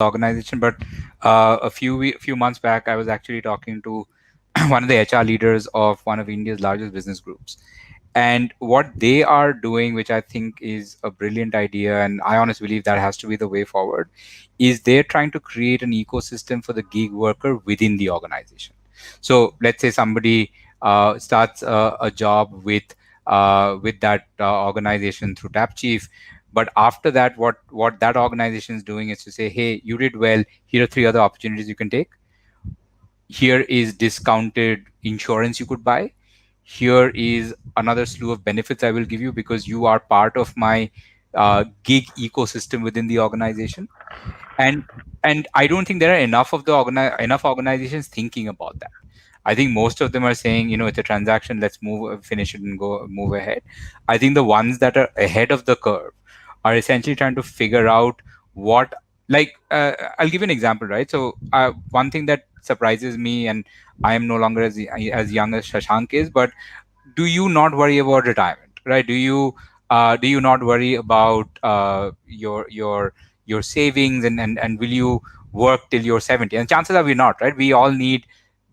organization, but few months back, I was actually talking to one of the HR leaders of one of India's largest business groups. And what they are doing, which I think is a brilliant idea, and I honestly believe that has to be the way forward, is they're trying to create an ecosystem for the gig worker within the organization. So let's say somebody starts a job with that organization through TapChief, but after that, what that organization is doing is to say, hey, you did well. Here are three other opportunities you can take. Here is discounted insurance you could buy. Here is another slew of benefits I will give you because you are part of my gig ecosystem within the organization. And I don't think there are enough organizations thinking about that. I think most of them are saying, it's a transaction, let's finish it and go move ahead. I think the ones that are ahead of the curve are essentially trying to figure out what, like, I'll give you an example, right? So one thing that surprises me, and I am no longer as young as Shashank is, but do you not worry about retirement, right? Do you not worry about your savings, and will you work till you're 70? And chances are we're not, right? We all need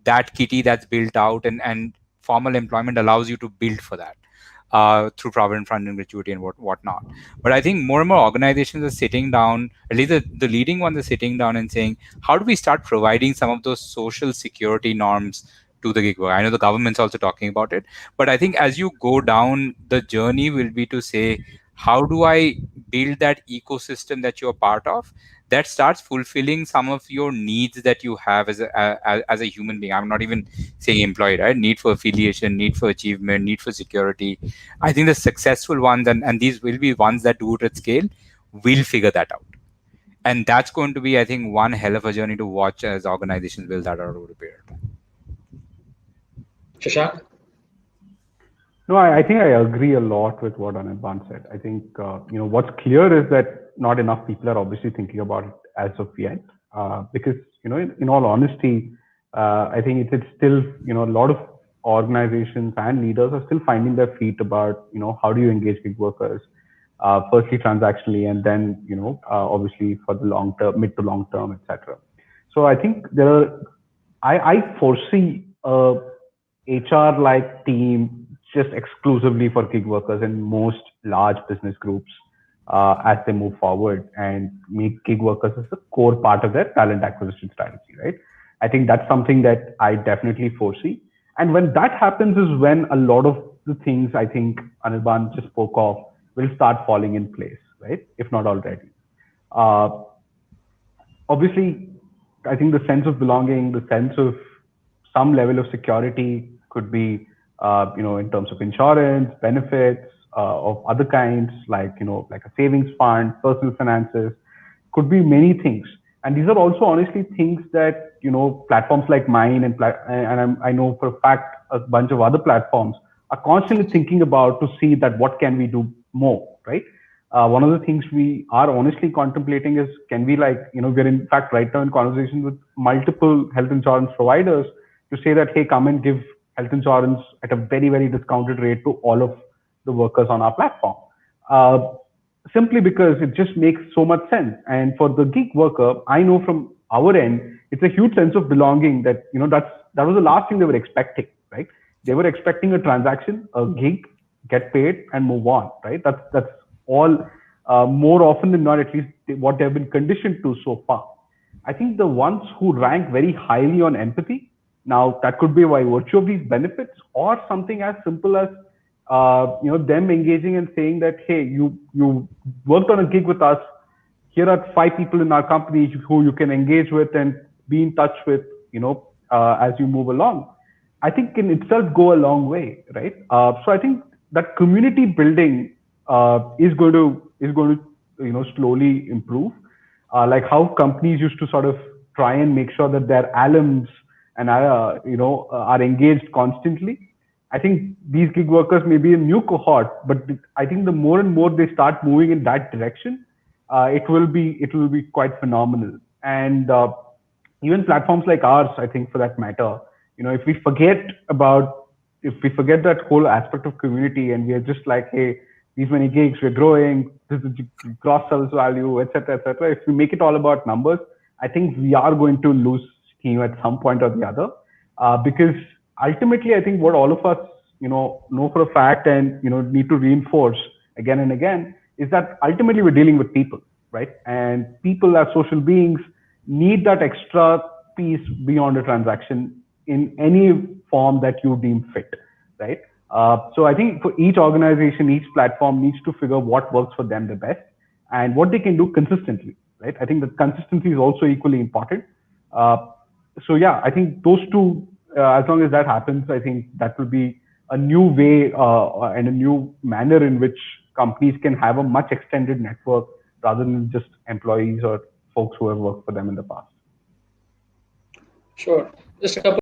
that kitty that's built out, and formal employment allows you to build for that through provident fund and gratuity and whatnot. But I think more and more organizations are sitting down, at least the leading ones are sitting down and saying, how do we start providing some of those social security norms to the gig worker? I know the government's also talking about it, but I think as you go down, the journey will be to say, how do I build that ecosystem that you're part of that starts fulfilling some of your needs that you have as a human being? I'm not even saying employee, right? Need for affiliation, need for achievement, need for security. I think the successful ones, and these will be ones that do it at scale, will figure that out. And that's going to be, I think, one hell of a journey to watch as organizations build that out over a period of time. Shashank? No, I think I agree a lot with what Anirban said. I think what's clear is that not enough people are obviously thinking about it as of yet, because in all honesty, I think it's still a lot of organizations and leaders are still finding their feet about how do you engage gig workers, firstly transactionally, and then obviously for the long term, mid to long term, etc. So I think I foresee a HR like team just exclusively for gig workers in most large business groups as they move forward and make gig workers as a core part of their talent acquisition strategy, right? I think that's something that I definitely foresee. And when that happens is when a lot of the things I think Anirban just spoke of will start falling in place, right? If not already. Uh, Obviously, I think the sense of belonging, the sense of some level of security could be, in terms of insurance, benefits of other kinds, like, like a savings fund, personal finances, could be many things. And these are also honestly things that, platforms like mine I know for a fact a bunch of other platforms are constantly thinking about to see that what can we do more, right? One of the things we are honestly contemplating is, can we, like, we're in fact right now in conversation with multiple health insurance providers to say that, hey, come and give health insurance at a very, very discounted rate to all of the workers on our platform. Uh, Simply because it just makes so much sense. And for the gig worker, I know from our end, it's a huge sense of belonging that, that was the last thing they were expecting, right? They were expecting a transaction, a gig, get paid and move on, right? That's all, more often than not, at least what they've been conditioned to so far. I think the ones who rank very highly on empathy, now that could be by virtue of these benefits or something as simple as them engaging and saying that, hey, you worked on a gig with us. Here are 5 people in our company who you can engage with and be in touch with, as you move along. I think can itself go a long way, right? So I think that community building is going to slowly improve, like how companies used to sort of try and make sure that their alums and are engaged constantly. I think these gig workers may be a new cohort, but I think the more and more they start moving in that direction, it will be quite phenomenal. And even platforms like ours, I think for that matter, if we forget that whole aspect of community and we are just like, hey, these many gigs, we're growing, this is the gross sales value, etc., etc. If we make it all about numbers, I think we are going to lose steam at some point or the other, because ultimately, I think what all of us, know for a fact and need to reinforce again and again is that ultimately we're dealing with people, right? And people as social beings need that extra piece beyond a transaction in any form that you deem fit, right? So I think for each organization, each platform needs to figure what works for them the best and what they can do consistently, right? I think that consistency is also equally important. Uh, so yeah, I think those two, as long as that happens, I think that will be a new way and a new manner in which companies can have a much extended network rather than just employees or folks who have worked for them in the past. Sure. Just a couple of